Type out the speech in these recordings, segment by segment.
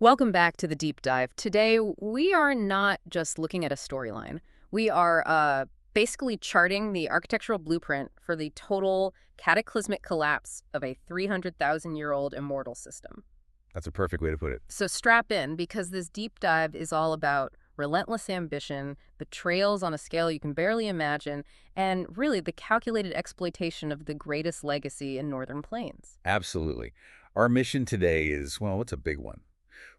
Welcome back to the deep dive. Today, we are not just looking at a storyline. We are basically charting the architectural blueprint for the total cataclysmic collapse of a 300,000-year-old immortal system. That's a perfect way to put it. So strap in, because this deep dive is all about relentless ambition, betrayals on a scale you can barely imagine, and really the calculated exploitation of the greatest legacy in Northern Plains. Absolutely. Our mission today is, well, it's a big one.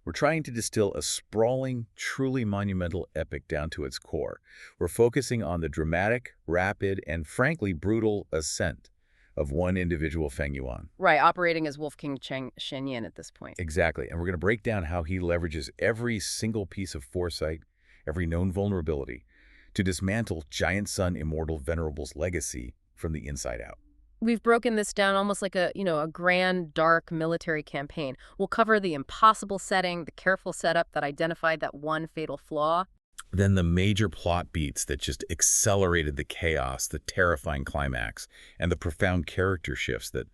We're trying to distill a sprawling, truly monumental epic down to its core. We're focusing on the dramatic, rapid, and frankly brutal ascent of one individual Feng Yuan. Right, operating as Wolf King Shenyin at this point. Exactly. And we're going to break down how he leverages every single piece of foresight, every known vulnerability, to dismantle Giant Sun Immortal Venerable's legacy from the inside out. We've broken this down almost like a grand, dark military campaign. We'll cover the impossible setting, the careful setup that identified that one fatal flaw. Then the major plot beats that just accelerated the chaos, the terrifying climax, and the profound character shifts that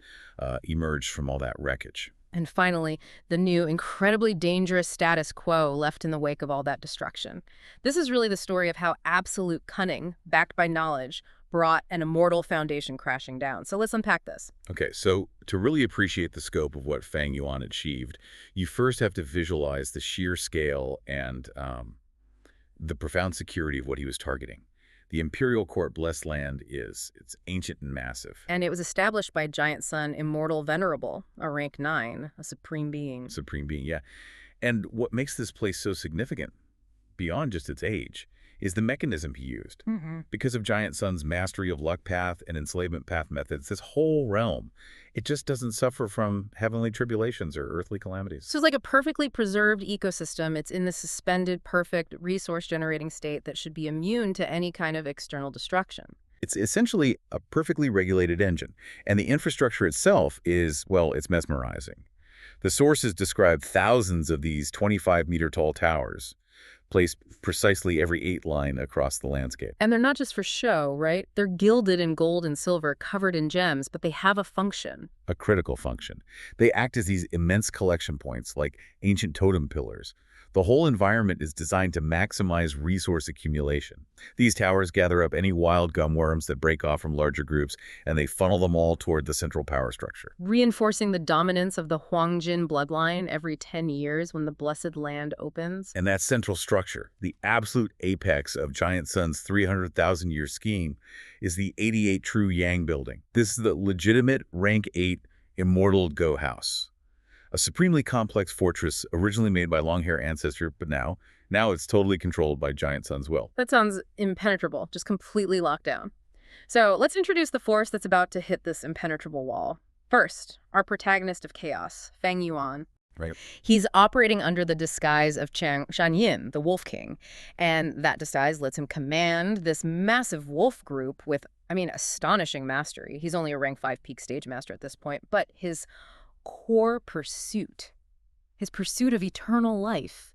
emerged from all that wreckage. And finally, the new, incredibly dangerous status quo left in the wake of all that destruction. This is really the story of how absolute cunning, backed by knowledge, brought an immortal foundation crashing down. So let's unpack this. Okay, so to really appreciate the scope of what Feng Yuan achieved, you first have to visualize the sheer scale and the profound security of what he was targeting. The Imperial Court Blessed Land it's ancient and massive. And it was established by Giant Sun Immortal Venerable, a rank 9, a supreme being. Supreme being, yeah. And what makes this place so significant, beyond just its age, is the mechanism he used. Because of Giant Sun's mastery of luck path and enslavement path methods, this whole realm, it just doesn't suffer from heavenly tribulations or earthly calamities. So it's like a perfectly preserved ecosystem. It's in the suspended, perfect, resource-generating state that should be immune to any kind of external destruction. It's essentially a perfectly regulated engine, and the infrastructure itself is, well, it's mesmerizing. The sources describe thousands of these 25-meter-tall towers, placed precisely every 8 line across the landscape. And they're not just for show, right? They're gilded in gold and silver, covered in gems, but they have a function. A critical function. They act as these immense collection points, like ancient totem pillars. The whole environment is designed to maximize resource accumulation. These towers gather up any wild gumworms that break off from larger groups, and they funnel them all toward the central power structure. Reinforcing the dominance of the Huangjin bloodline every 10 years when the Blessed Land opens. And that central structure, the absolute apex of Giant Sun's 300,000-year scheme, is the 88 True Yang building. This is the legitimate rank 8 immortal Go House. A supremely complex fortress originally made by long-hair ancestor, but now it's totally controlled by Giant Sun's will. That sounds impenetrable, just completely locked down. So let's introduce the force that's about to hit this impenetrable wall. First, our protagonist of chaos, Feng Yuan. Right. He's operating under the disguise of Shanyin, the Wolf King, and that disguise lets him command this massive wolf group with, astonishing mastery. He's only a rank 5 peak stage master at this point, but his core pursuit, his pursuit of eternal life,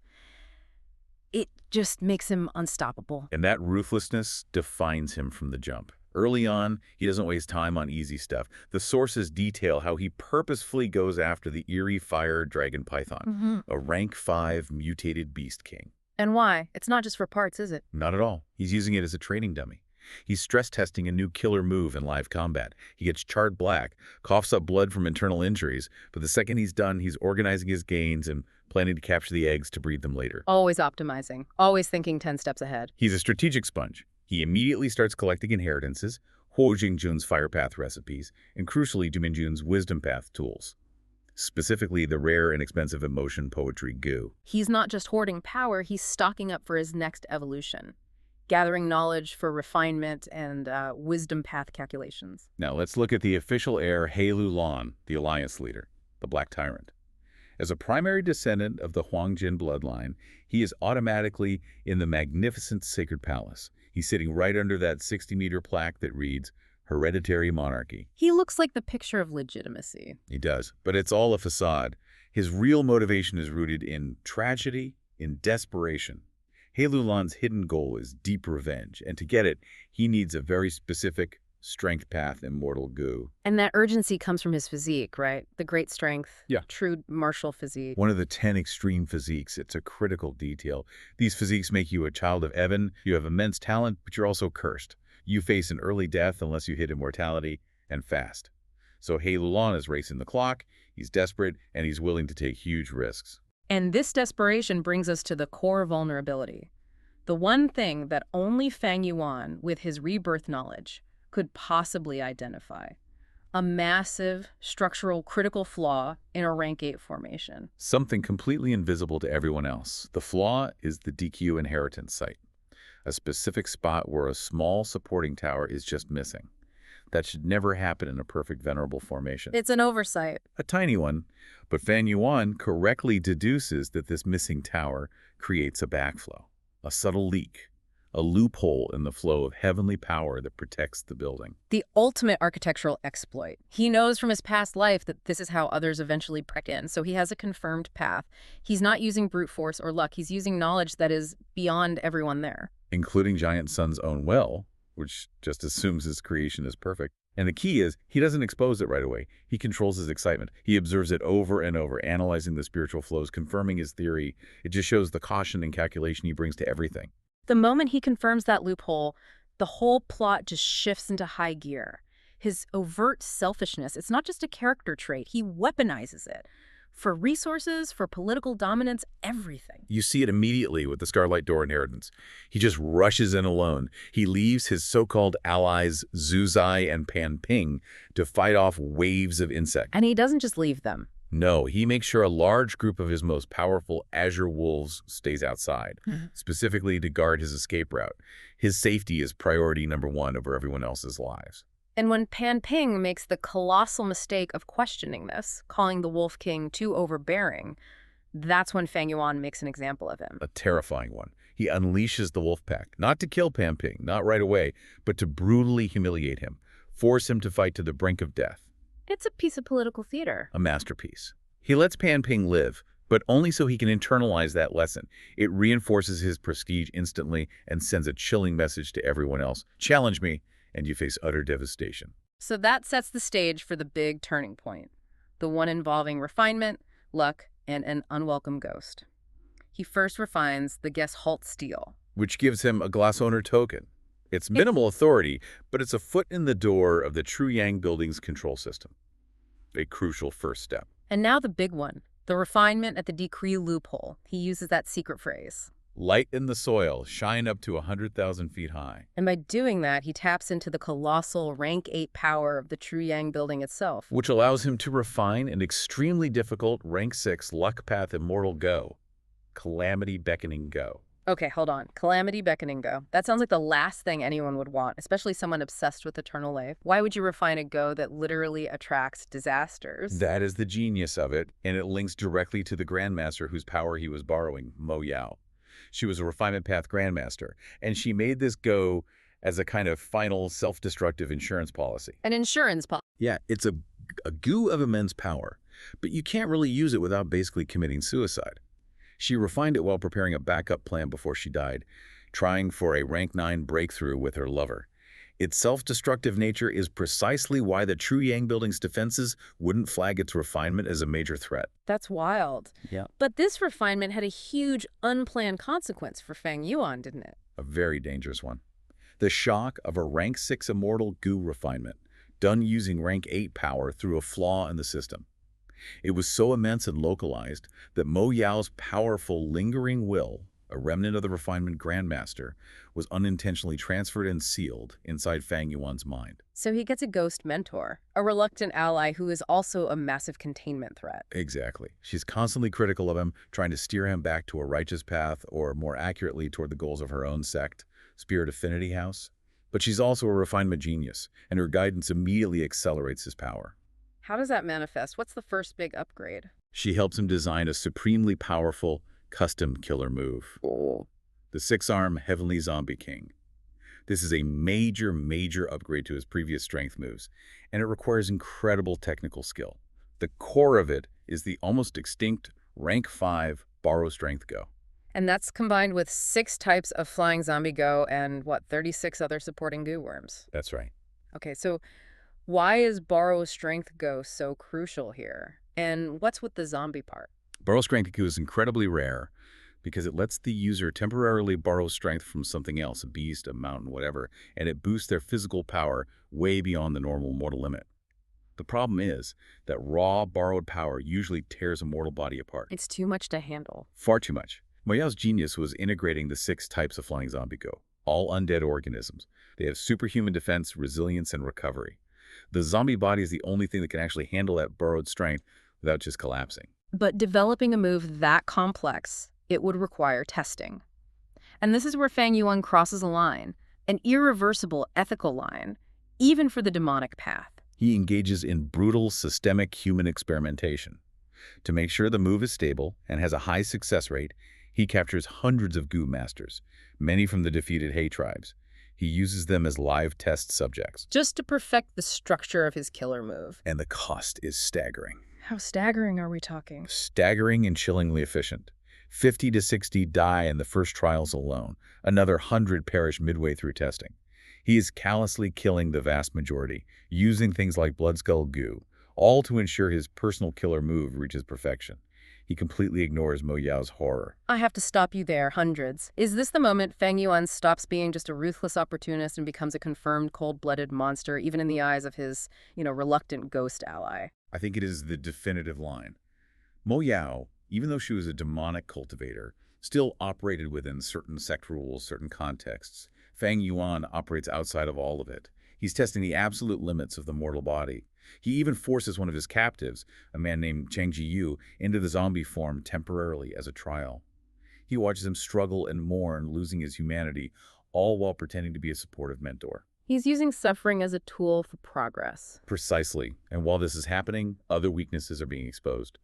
it just makes him unstoppable. And that ruthlessness defines him from the jump. Early on, he doesn't waste time on easy stuff. The sources detail how he purposefully goes after the eerie fire dragon python, a rank 5 mutated beast king. And why? It's not just for parts, is it? Not at all. He's using it as a training dummy. He's stress testing a new killer move in live combat. He gets charred black, coughs up blood from internal injuries, but the second he's done, he's organizing his gains and planning to capture the eggs to breed them later. Always optimizing, always thinking 10 steps ahead. He's a strategic sponge. He immediately starts collecting inheritances, Huo Jingjun's fire path recipes, and crucially, Duminjun's wisdom path tools. Specifically, the rare and expensive emotion poetry Gu. He's not just hoarding power, he's stocking up for his next evolution, gathering knowledge for refinement and wisdom path calculations. Now, let's look at the official heir He Lulan, the Alliance leader, the Black Tyrant. As a primary descendant of the Huangjin bloodline, he is automatically in the magnificent Sacred Palace. He's sitting right under that 60-meter plaque that reads, Hereditary Monarchy. He looks like the picture of legitimacy. He does, but it's all a facade. His real motivation is rooted in tragedy, in desperation. He Lulan's hidden goal is deep revenge, and to get it, he needs a very specific, strength path, immortal goo. And that urgency comes from his physique, right? The great strength, Yeah. true martial physique. One of the 10 extreme physiques. It's a critical detail. These physiques make you a child of Evan. You have immense talent, but you're also cursed. You face an early death unless you hit immortality, and fast. So He Lulan is racing the clock, he's desperate, and he's willing to take huge risks. And this desperation brings us to the core vulnerability. The one thing that only Fang Yuan, with his rebirth knowledge, could possibly identify. A massive, structural, critical flaw in a rank 8 formation. Something completely invisible to everyone else. The flaw is the DQ inheritance site, a specific spot where a small supporting tower is just missing. That should never happen in a perfect Venerable formation. It's an oversight. A tiny one, but Fan Yuan correctly deduces that this missing tower creates a backflow, a subtle leak, a loophole in the flow of heavenly power that protects the building. The ultimate architectural exploit. He knows from his past life that this is how others eventually break in, so he has a confirmed path. He's not using brute force or luck. He's using knowledge that is beyond everyone there. Including Giant Sun's own well, which just assumes his creation is perfect. And the key is, he doesn't expose it right away. He controls his excitement. He observes it over and over, analyzing the spiritual flows, confirming his theory. It just shows the caution and calculation he brings to everything. The moment he confirms that loophole, the whole plot just shifts into high gear. His overt selfishness, it's not just a character trait. He weaponizes it. For resources, for political dominance, everything. You see it immediately with the Starlight Door inheritance. He just rushes in alone. He leaves his so-called allies Zuzai and Pan Ping to fight off waves of insects. And he doesn't just leave them. No, he makes sure a large group of his most powerful Azure Wolves stays outside, specifically to guard his escape route. His safety is priority number one over everyone else's lives. And when Pan Ping makes the colossal mistake of questioning this, calling the Wolf King too overbearing, that's when Fang Yuan makes an example of him. A terrifying one. He unleashes the wolf pack, not to kill Pan Ping, not right away, but to brutally humiliate him, force him to fight to the brink of death. It's a piece of political theater. A masterpiece. He lets Pan Ping live, but only so he can internalize that lesson. It reinforces his prestige instantly and sends a chilling message to everyone else. Challenge me, and you face utter devastation. So that sets the stage for the big turning point, the one involving refinement, luck, and an unwelcome ghost. He first refines the Halt steel, which gives him a glass owner token. It's minimal authority, but it's a foot in the door of the True Yang Building's control system. A crucial first step. And now the big one, the refinement at the decree loophole. He uses that secret phrase. Light in the soil, shine up to 100,000 feet high. And by doing that, he taps into the colossal rank 8 power of the True Yang Building itself. Which allows him to refine an extremely difficult rank 6 luck path immortal go. Calamity beckoning go. Okay, hold on. Calamity beckoning go. That sounds like the last thing anyone would want, especially someone obsessed with eternal life. Why would you refine a go that literally attracts disasters? That is the genius of it, and it links directly to the Grandmaster whose power he was borrowing, Mo Yao. She was a refinement path Grandmaster, and she made this go as a kind of final self-destructive insurance policy. An insurance policy. Yeah, it's a goo of immense power, but you can't really use it without basically committing suicide. She refined it while preparing a backup plan before she died, trying for a rank 9 breakthrough with her lover. Its self-destructive nature is precisely why the True Yang Building's defenses wouldn't flag its refinement as a major threat. That's wild. Yeah. But this refinement had a huge unplanned consequence for Fang Yuan, didn't it? A very dangerous one. The shock of a rank 6 immortal goo refinement, done using rank 8 power through a flaw in the system. It was so immense and localized that Mo Yao's powerful lingering will, a remnant of the refinement Grandmaster, was unintentionally transferred and sealed inside Fang Yuan's mind. So he gets a ghost mentor, a reluctant ally who is also a massive containment threat. Exactly. She's constantly critical of him, trying to steer him back to a righteous path, or more accurately toward the goals of her own sect, Spirit Affinity House. But she's also a refinement genius, and her guidance immediately accelerates his power. How does that manifest? What's the first big upgrade? She helps him design a supremely powerful, custom killer move. The 6-arm Heavenly Zombie King. This is a major upgrade to his previous strength moves, and it requires incredible technical skill. The core of it is the almost extinct rank 5 borrow strength go. And that's combined with 6 types of flying zombie go and, 36 other supporting goo worms. That's right. Okay, so why is borrow strength go so crucial here? And what's with the zombie part? Borrow strength Q is incredibly rare because it lets the user temporarily borrow strength from something else, a beast, a mountain, whatever, and it boosts their physical power way beyond the normal mortal limit. The problem is that raw, borrowed power usually tears a mortal body apart. It's too much to handle. Far too much. Moyao's genius was integrating the 6 types of flying zombie go, all undead organisms. They have superhuman defense, resilience, and recovery. The zombie body is the only thing that can actually handle that borrowed strength without just collapsing. But developing a move that complex, it would require testing. And this is where Fang Yuan crosses a line, an irreversible ethical line, even for the demonic path. He engages in brutal, systemic human experimentation. To make sure the move is stable and has a high success rate, he captures hundreds of goo masters, many from the defeated He tribes. He uses them as live test subjects. Just to perfect the structure of his killer move. And the cost is staggering. How staggering are we talking? Staggering and chillingly efficient. 50 to 60 die in the first trials alone. Another 100 perish midway through testing. He is callously killing the vast majority, using things like blood skull goo, all to ensure his personal killer move reaches perfection. He completely ignores Mo Yao's horror. I have to stop you there, hundreds. Is this the moment Fang Yuan stops being just a ruthless opportunist and becomes a confirmed cold-blooded monster, even in the eyes of his, reluctant ghost ally? I think it is the definitive line. Mo Yao, even though she was a demonic cultivator, still operated within certain sect rules, certain contexts. Fang Yuan operates outside of all of it. He's testing the absolute limits of the mortal body. He even forces one of his captives, a man named Chang Jiyu, into the zombie form temporarily as a trial. He watches him struggle and mourn, losing his humanity, all while pretending to be a supportive mentor. He's using suffering as a tool for progress. Precisely. And while this is happening, other weaknesses are being exposed.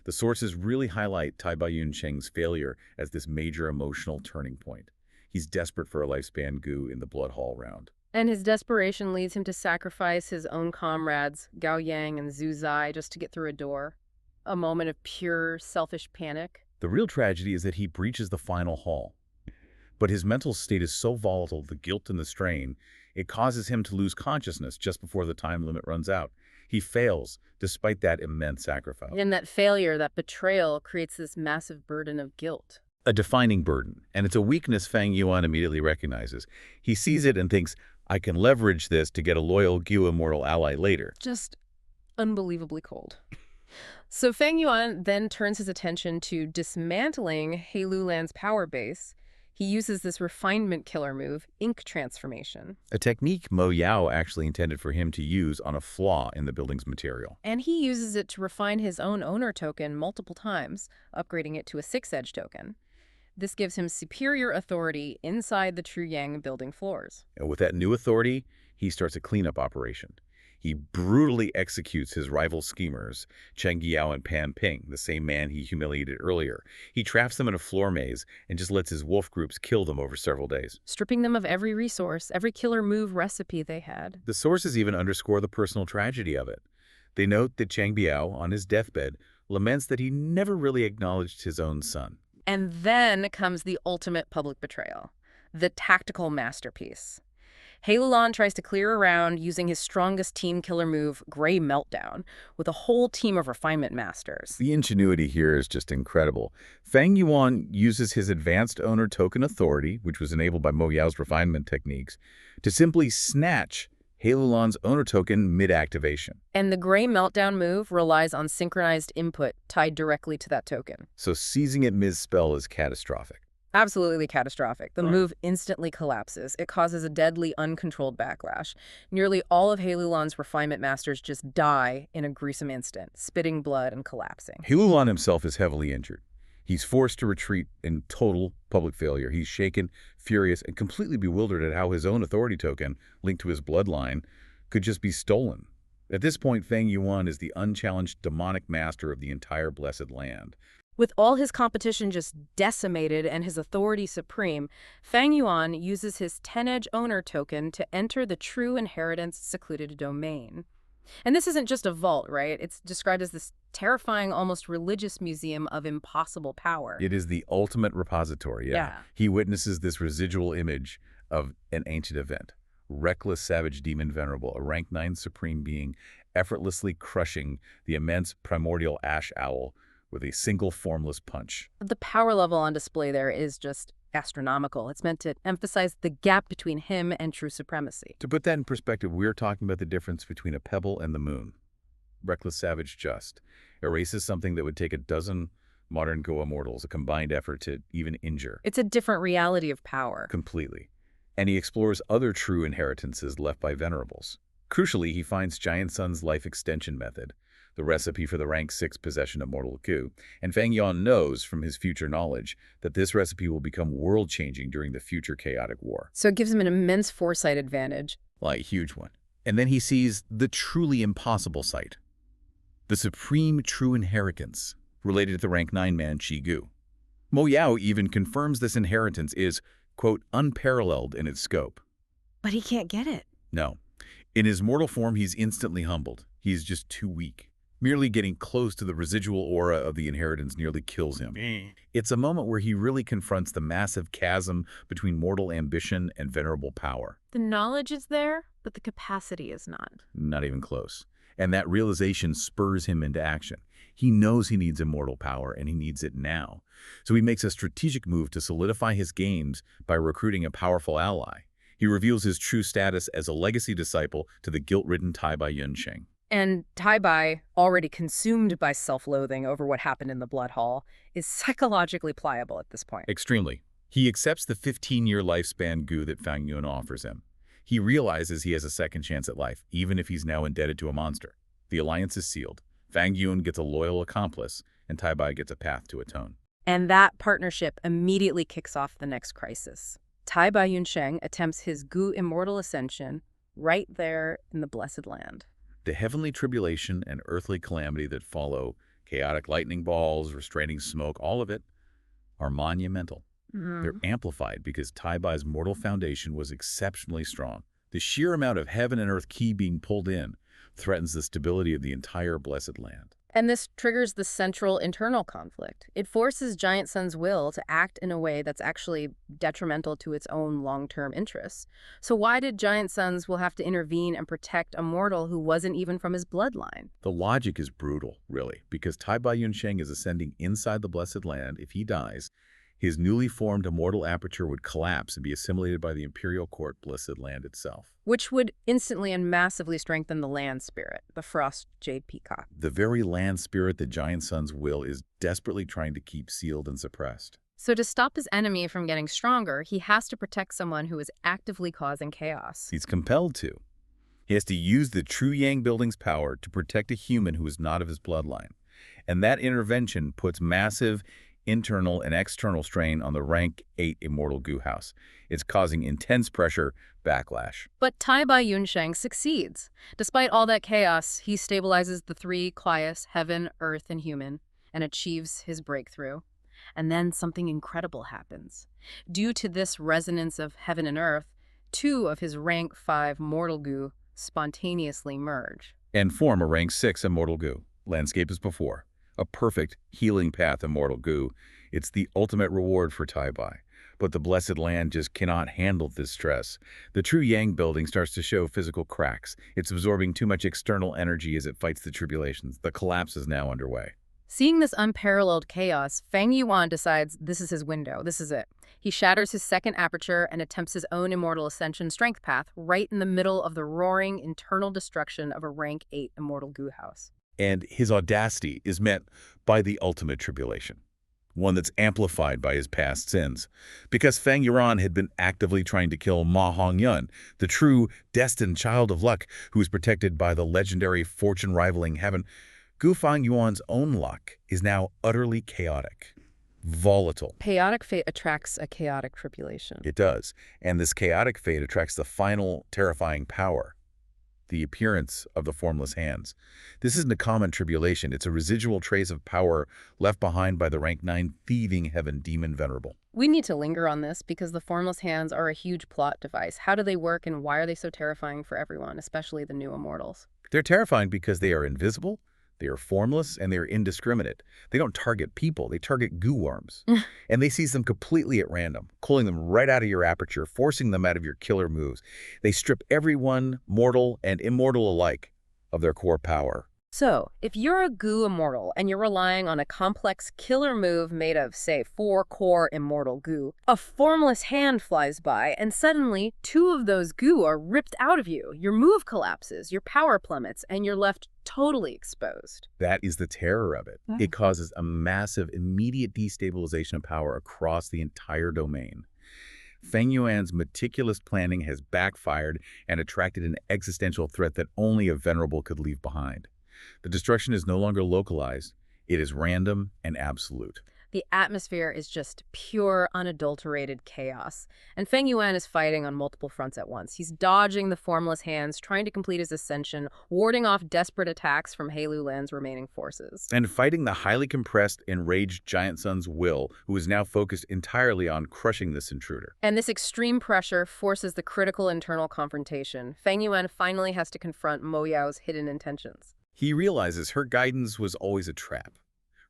The sources really highlight Tai Baiyun Cheng's failure as this major emotional turning point. He's desperate for a lifespan goo in the Blood Hall round. And his desperation leads him to sacrifice his own comrades, Gao Yang and Zhu Zai, just to get through a door. A moment of pure, selfish panic. The real tragedy is that he breaches the final hall. But his mental state is so volatile, the guilt and the strain, it causes him to lose consciousness just before the time limit runs out. He fails, despite that immense sacrifice. And that failure, that betrayal, creates this massive burden of guilt. A defining burden, and it's a weakness Fang Yuan immediately recognizes. He sees it and thinks, I can leverage this to get a loyal Gu immortal ally later. Just unbelievably cold. So Fang Yuan then turns his attention to dismantling He Lulan's power base. He uses this refinement killer move, ink transformation. A technique Mo Yao actually intended for him to use on a flaw in the building's material. And he uses it to refine his own owner token multiple times, upgrading it to a 6-edge token. This gives him superior authority inside the True Yang building floors. And with that new authority, he starts a cleanup operation. He brutally executes his rival schemers, Cheng Yao and Pan Ping, the same man he humiliated earlier. He traps them in a floor maze and just lets his wolf groups kill them over several days, stripping them of every resource, every killer move recipe they had. The sources even underscore the personal tragedy of it. They note that Cheng Biao, on his deathbed, laments that he never really acknowledged his own son. And then comes the ultimate public betrayal, the tactical masterpiece. He Lulan tries to clear around using his strongest team killer move, Gray Meltdown, with a whole team of refinement masters. The ingenuity here is just incredible. Fang Yuan uses his advanced owner token authority, which was enabled by Mo Yao's refinement techniques, to simply snatch He Lulan's owner token mid-activation. And the Gray Meltdown move relies on synchronized input tied directly to that token. So seizing it mid-spell is catastrophic. Absolutely catastrophic. The move instantly collapses. It causes a deadly, uncontrolled backlash. Nearly all of He Lulan's refinement masters just die in a gruesome instant, spitting blood and collapsing. He Lulan himself is heavily injured. He's forced to retreat in total public failure. He's shaken, furious, and completely bewildered at how his own authority token, linked to his bloodline, could just be stolen. At this point, Fang Yuan is the unchallenged demonic master of the entire blessed land. With all his competition just decimated and his authority supreme, Fang Yuan uses his 10-edge owner token to enter the true inheritance secluded domain. And this isn't just a vault, right? It's described as this terrifying, almost religious museum of impossible power. It is the ultimate repository, yeah. He witnesses this residual image of an ancient event. reckless savage demon Venerable, a rank 9 supreme being, effortlessly crushing the immense primordial ash owl with a single formless punch. The power level on display there is just astronomical. It's meant to emphasize the gap between him and true supremacy. To put that in perspective, we're talking about the difference between a pebble and the moon. Reckless Savage just erases something that would take a dozen modern Go immortals a combined effort to even injure. It's a different reality of power. Completely. And he explores other true inheritances left by Venerables. Crucially, he finds Giant Sun's life extension method, the recipe for the rank 6 possession of mortal goo, and Fang Yuan knows from his future knowledge that this recipe will become world-changing during the future chaotic war. So it gives him an immense foresight advantage. Like a huge one. And then he sees the truly impossible sight. The supreme true inheritance related to the rank 9 man Qi Gu. Mo Yao even confirms this inheritance is, quote, unparalleled in its scope. But he can't get it. No. In his mortal form, he's instantly humbled. He's just too weak. Merely getting close to the residual aura of the inheritance nearly kills him. It's a moment where he really confronts the massive chasm between mortal ambition and venerable power. The knowledge is there, but the capacity is not. Not even close. And that realization spurs him into action. He knows he needs immortal power, and he needs it now. So he makes a strategic move to solidify his gains by recruiting a powerful ally. He reveals his true status as a legacy disciple to the guilt-ridden Tai Bai Yunsheng. And Tai Bai, already consumed by self-loathing over what happened in the Blood Hall, is psychologically pliable at this point. Extremely. He accepts the 15-year lifespan Gu that Fang Yuan offers him. He realizes he has a second chance at life, even if he's now indebted to a monster. The alliance is sealed. Fang Yuan gets a loyal accomplice, and Tai Bai gets a path to atone. And that partnership immediately kicks off the next crisis. Tai Bai Yunsheng attempts his Gu immortal ascension right there in the Blessed Land. The heavenly tribulation and earthly calamity that follow, chaotic lightning balls, restraining smoke, all of it, are monumental. They're amplified because Tai Bai's mortal foundation was exceptionally strong. The sheer amount of heaven and earth ki being pulled in threatens the stability of the entire Blessed Land. And this triggers the central internal conflict. It forces Giant Sun's will to act in a way that's actually detrimental to its own long-term interests. So why did Giant Sun's will have to intervene and protect a mortal who wasn't even from his bloodline? The logic is brutal, really, because Tai Bai Yunsheng is ascending inside the Blessed Land. If he dies, his newly formed immortal aperture would collapse and be assimilated by the Imperial Court Blessed Land itself. Which would instantly and massively strengthen the land spirit, the Frost Jade Peacock. The very land spirit that Giant Sun's will is desperately trying to keep sealed and suppressed. So to stop his enemy from getting stronger, he has to protect someone who is actively causing chaos. He's compelled to. He has to use the true Yang Building's power to protect a human who is not of his bloodline. And that intervention puts massive internal and external strain on the rank 8 Immortal Gu House. It's causing intense pressure, backlash. But Tai Bai Yunsheng succeeds. Despite all that chaos, he stabilizes the three Qias, heaven, earth, and human, and achieves his breakthrough. And then something incredible happens. Due to this resonance of heaven and earth, two of his rank 5 Mortal Gu spontaneously merge. And form a rank 6 Immortal Gu. Landscape as before. A perfect healing path Immortal Gu. It's the ultimate reward for Tai Bai. But the Blessed Land just cannot handle this stress. The true Yang Building starts to show physical cracks. It's absorbing too much external energy as it fights the tribulations. The collapse is now underway. Seeing this unparalleled chaos, Fang Yuan decides this is his window. This is it. He shatters his second aperture and attempts his own immortal ascension strength path right in the middle of the roaring internal destruction of a rank 8 Immortal Gu House. And his audacity is met by the ultimate tribulation, one that's amplified by his past sins. Because Fang Yuan had been actively trying to kill Ma Hongyun, the true destined child of luck who is protected by the legendary fortune-rivaling heaven, Gu Fang Yuan's own luck is now utterly chaotic, volatile. Chaotic fate attracts a chaotic tribulation. It does. And this chaotic fate attracts the final terrifying power, the appearance of the formless hands. This isn't a common tribulation. It's a residual trace of power left behind by the rank 9 thieving heaven demon Venerable. We need to linger on this because the formless hands are a huge plot device. How do they work and why are they so terrifying for everyone, especially the new immortals? They're terrifying because they are invisible, They are formless and they are indiscriminate. They don't target people, they target goo worms. And they seize them completely at random, pulling them right out of your aperture, forcing them out of your killer moves. They strip everyone, mortal and immortal alike, of their core power. So, if you're a goo immortal and you're relying on a complex killer move made of, say, 4 core immortal goo, a formless hand flies by and suddenly 2 of those goo are ripped out of you. Your move collapses, your power plummets, and you're left totally exposed. That is the terror of it. It causes a massive, immediate destabilization of power across the entire domain. Feng Yuan's meticulous planning has backfired and attracted an existential threat that only a Venerable could leave behind. The destruction is no longer localized. It is random and absolute. The atmosphere is just pure, unadulterated chaos. And Feng Yuan is fighting on multiple fronts at once. He's dodging the formless hands, trying to complete his ascension, warding off desperate attacks from He Lulan's remaining forces. And fighting the highly compressed, enraged Giant Sun's will, who is now focused entirely on crushing this intruder. And this extreme pressure forces the critical internal confrontation. Feng Yuan finally has to confront Mo Yao's hidden intentions. He realizes her guidance was always a trap.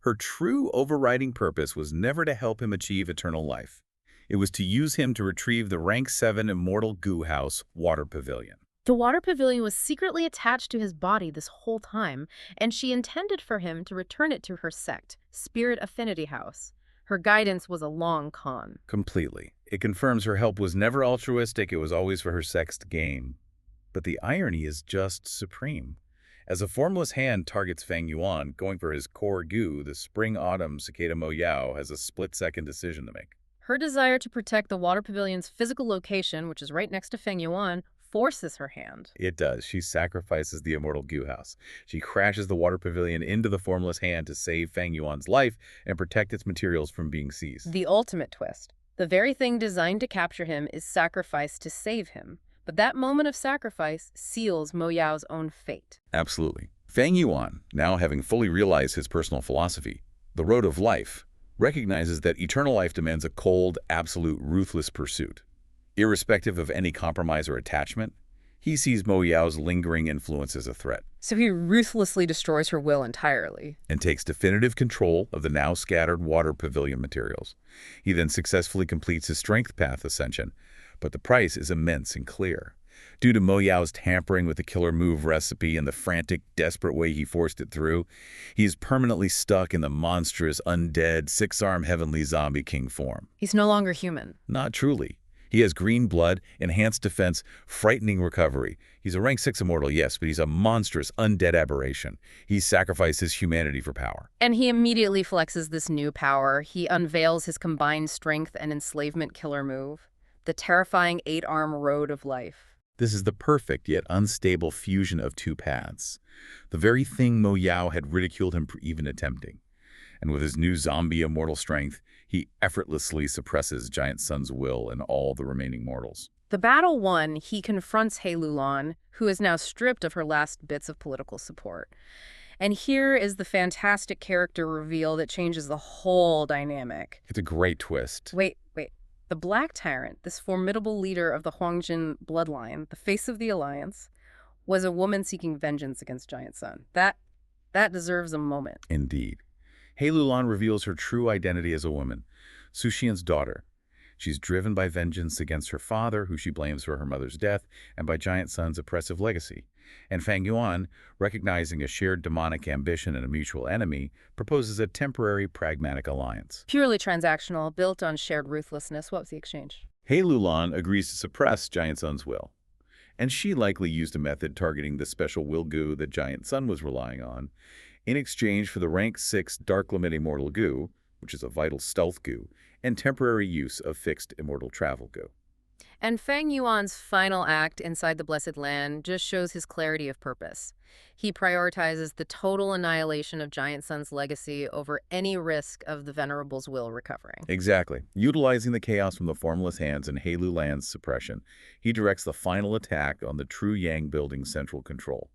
Her true overriding purpose was never to help him achieve eternal life. It was to use him to retrieve the rank 7 immortal goo house water pavilion. The water pavilion was secretly attached to his body this whole time, and she intended for him to return it to her sect, Spirit Affinity House. Her guidance was a long con. Completely. It confirms her help was never altruistic, it was always for her sect's gain. But the irony is just supreme. As a formless hand targets Feng Yuan, going for his core goo, the spring-autumn cicada Mo Yao has a split-second decision to make. Her desire to protect the water pavilion's physical location, which is right next to Feng Yuan, forces her hand. It does. She sacrifices the immortal goo house. She crashes the water pavilion into the formless hand to save Feng Yuan's life and protect its materials from being seized. The ultimate twist. The very thing designed to capture him is sacrificed to save him. But that moment of sacrifice seals Mo Yao's own fate. Absolutely. Feng Yuan, now having fully realized his personal philosophy, the road of life, recognizes that eternal life demands a cold, absolute, ruthless pursuit. Irrespective of any compromise or attachment, he sees Mo Yao's lingering influence as a threat. So he ruthlessly destroys her will entirely. And takes definitive control of the now scattered water pavilion materials. He then successfully completes his strength path ascension, but the price is immense and clear. Due to Mo Yao's tampering with the killer move recipe and the frantic, desperate way he forced it through, he is permanently stuck in the monstrous, undead, six-armed heavenly zombie king form. He's no longer human. Not truly. He has green blood, enhanced defense, frightening recovery. He's a rank 6 immortal, yes, but he's a monstrous, undead aberration. He sacrificed his humanity for power. And he immediately flexes this new power. He unveils his combined strength and enslavement killer move. The terrifying 8-arm road of life. This is the perfect yet unstable fusion of two paths. The very thing Mo Yao had ridiculed him for even attempting. And with his new zombie immortal strength, he effortlessly suppresses Giant Sun's will and all the remaining mortals. The battle won, he confronts He Lulan, who is now stripped of her last bits of political support. And here is the fantastic character reveal that changes the whole dynamic. It's a great twist. Wait. The Black Tyrant, this formidable leader of the Huangjin bloodline, the face of the alliance, was a woman seeking vengeance against Giant Sun. That deserves a moment. Indeed. He Lulan reveals her true identity as a woman, Su Xian's daughter. She's driven by vengeance against her father, who she blames for her mother's death, and by Giant Sun's oppressive legacy. And Feng Yuan, recognizing a shared demonic ambition and a mutual enemy, proposes a temporary pragmatic alliance. Purely transactional, built on shared ruthlessness. What was the exchange? He Lulan agrees to suppress Giant Sun's will. And she likely used a method targeting the special will goo that Giant Sun was relying on, in exchange for the rank 6 Dark Limit Immortal Goo, which is a vital stealth goo, and temporary use of fixed immortal travel goo. And Feng Yuan's final act inside the Blessed Land just shows his clarity of purpose. He prioritizes the total annihilation of Giant Sun's legacy over any risk of the Venerable's will recovering. Exactly. Utilizing the chaos from the formless hands and He Lulan's suppression, he directs the final attack on the True Yang Building's central control.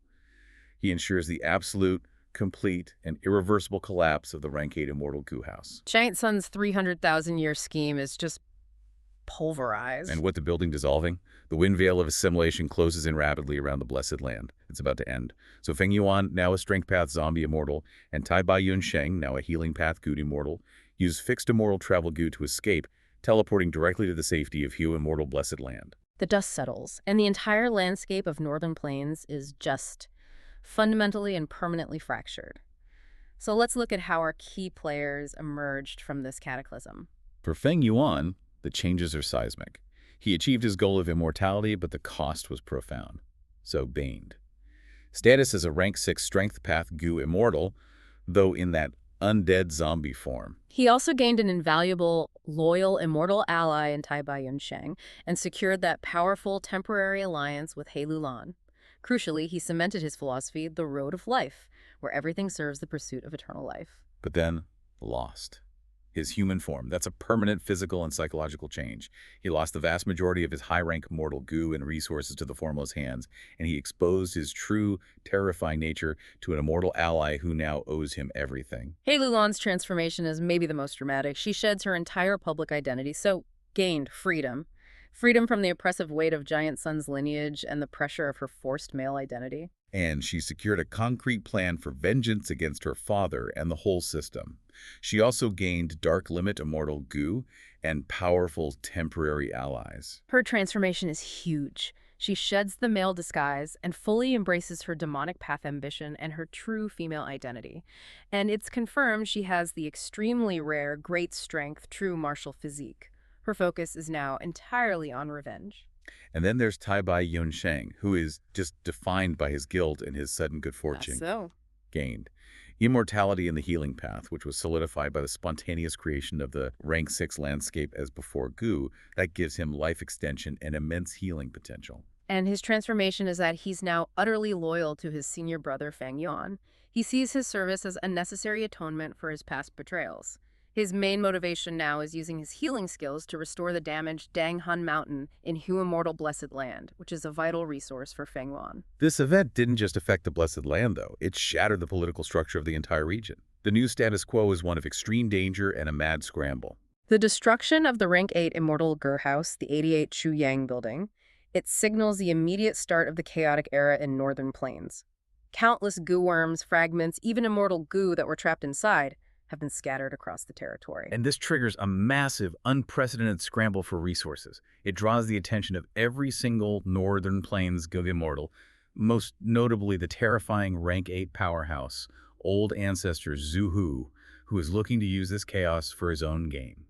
He ensures the absolute, complete, and irreversible collapse of the rank 8 Immortal Goo House. Giant Sun's 300,000-year scheme is just pulverized. And with the building dissolving, the wind veil of assimilation closes in rapidly around the Blessed Land. It's about to end. So Feng Yuan, now a Strength Path Zombie Immortal, and Tai Bai Yun Sheng, now a Healing Path Good Immortal, use fixed immortal travel Gu to escape, teleporting directly to the safety of Hu Immortal Blessed Land. The dust settles, and the entire landscape of Northern Plains is just fundamentally and permanently fractured. So let's look at how our key players emerged from this cataclysm. For Feng Yuan, the changes are seismic. He achieved his goal of immortality, but the cost was profound. So baned. Status as a rank 6 Strength Path Gu Immortal, though in that undead zombie form. He also gained an invaluable, loyal, immortal ally in Tai Bai Yun Sheng and secured that powerful temporary alliance with He Lulan. Crucially, he cemented his philosophy, the road of life, where everything serves the pursuit of eternal life. But then, lost. His human form, that's a permanent physical and psychological change. He lost the vast majority of his high-rank mortal goo and resources to the Formless hands, and he exposed his true, terrifying nature to an immortal ally who now owes him everything. He Lulan's transformation is maybe the most dramatic. She sheds her entire public identity, so gained freedom. Freedom from the oppressive weight of Giant Sun's lineage and the pressure of her forced male identity. And she secured a concrete plan for vengeance against her father and the whole system. She also gained Dark Limit Immortal Goo and powerful temporary allies. Her transformation is huge. She sheds the male disguise and fully embraces her demonic path ambition and her true female identity. And it's confirmed she has the extremely rare, great strength, true martial physique. Her focus is now entirely on revenge. And then there's Tai Bai Yun Sheng, who is just defined by his guilt and his sudden good fortune. Gained immortality in the healing path, which was solidified by the spontaneous creation of the rank 6 landscape as before Gu. That gives him life extension and immense healing potential. And his transformation is that he's now utterly loyal to his senior brother Feng Yuan. He sees his service as a necessary atonement for his past betrayals. His main motivation now is using his healing skills to restore the damaged Dang Hun Mountain in Hu Immortal Blessed Land, which is a vital resource for Feng Yuan. This event didn't just affect the Blessed Land, though. It shattered the political structure of the entire region. The new status quo is one of extreme danger and a mad scramble. The destruction of the Rank 8 Immortal Gur House, the 88 Chu Yang building, it signals the immediate start of the chaotic era in Northern Plains. Countless goo worms, fragments, even immortal goo that were trapped inside, have been scattered across the territory. And this triggers a massive, unprecedented scramble for resources. It draws the attention of every single Northern Plains Gug Immortal, most notably the terrifying Rank 8 powerhouse, Old Ancestor Zhu Hu, who is looking to use this chaos for his own gain.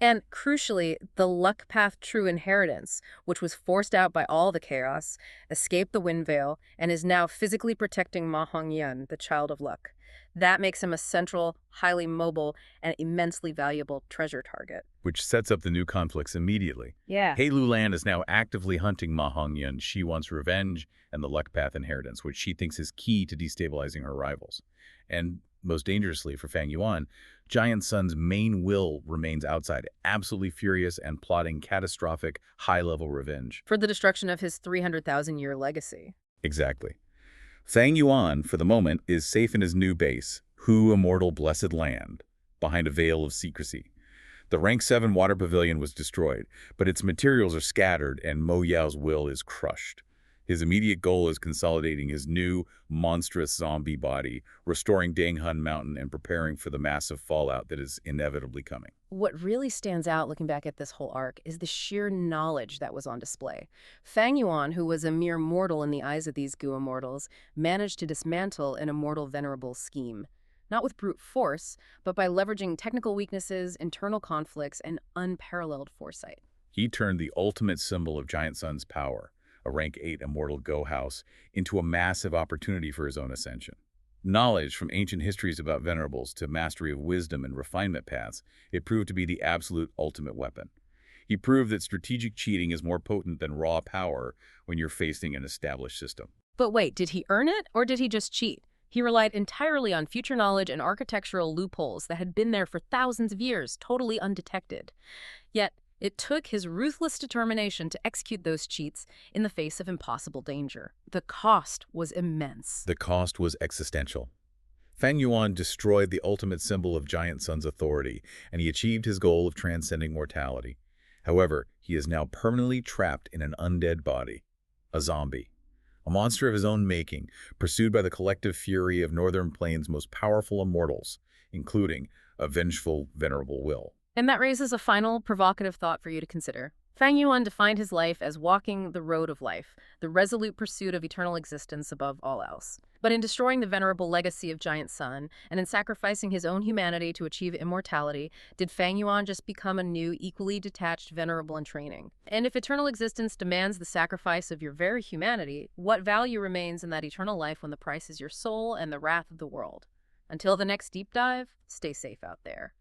And crucially, the Luck Path True Inheritance, which was forced out by all the chaos, escaped the Wind Veil, and is now physically protecting Ma Hongyan, the Child of Luck. That makes him a central, highly mobile, and immensely valuable treasure target. Which sets up the new conflicts immediately. Yeah. He Lulan is now actively hunting Ma Hongyan. She wants revenge and the Luck Path inheritance, which she thinks is key to destabilizing her rivals. And most dangerously for Feng Yuan, Giant Sun's main will remains outside, absolutely furious and plotting catastrophic, high-level revenge. For the destruction of his 300,000-year legacy. Exactly. Feng Yuan, for the moment, is safe in his new base, Hu Immortal Blessed Land, behind a veil of secrecy. The Rank 7 water pavilion was destroyed, but its materials are scattered and Mo Yao's will is crushed. His immediate goal is consolidating his new, monstrous zombie body, restoring Dang Hun Mountain, and preparing for the massive fallout that is inevitably coming. What really stands out looking back at this whole arc is the sheer knowledge that was on display. Feng Yuan, who was a mere mortal in the eyes of these Gu Immortals, managed to dismantle an immortal Venerable scheme. Not with brute force, but by leveraging technical weaknesses, internal conflicts, and unparalleled foresight. He turned the ultimate symbol of Giant Sun's power, a Rank 8 Immortal Go House, into a massive opportunity for his own ascension. Knowledge from ancient histories about Venerables to mastery of wisdom and refinement paths, it proved to be the absolute ultimate weapon. He proved that strategic cheating is more potent than raw power when you're facing an established system. But wait, did he earn it, or did he just cheat? He relied entirely on future knowledge and architectural loopholes that had been there for thousands of years, totally undetected. Yet, it took his ruthless determination to execute those cheats in the face of impossible danger. The cost was immense. The cost was existential. Feng Yuan destroyed the ultimate symbol of Giant Sun's authority, and he achieved his goal of transcending mortality. However, he is now permanently trapped in an undead body, a zombie, a monster of his own making, pursued by the collective fury of Northern Plains' most powerful immortals, including a vengeful, venerable will. And that raises a final provocative thought for you to consider. Fang Yuan defined his life as walking the road of life, the resolute pursuit of eternal existence above all else. But in destroying the venerable legacy of Giant Sun, and in sacrificing his own humanity to achieve immortality, did Fang Yuan just become a new, equally detached venerable in training? And if eternal existence demands the sacrifice of your very humanity, what value remains in that eternal life when the price is your soul and the wrath of the world? Until the next deep dive, stay safe out there.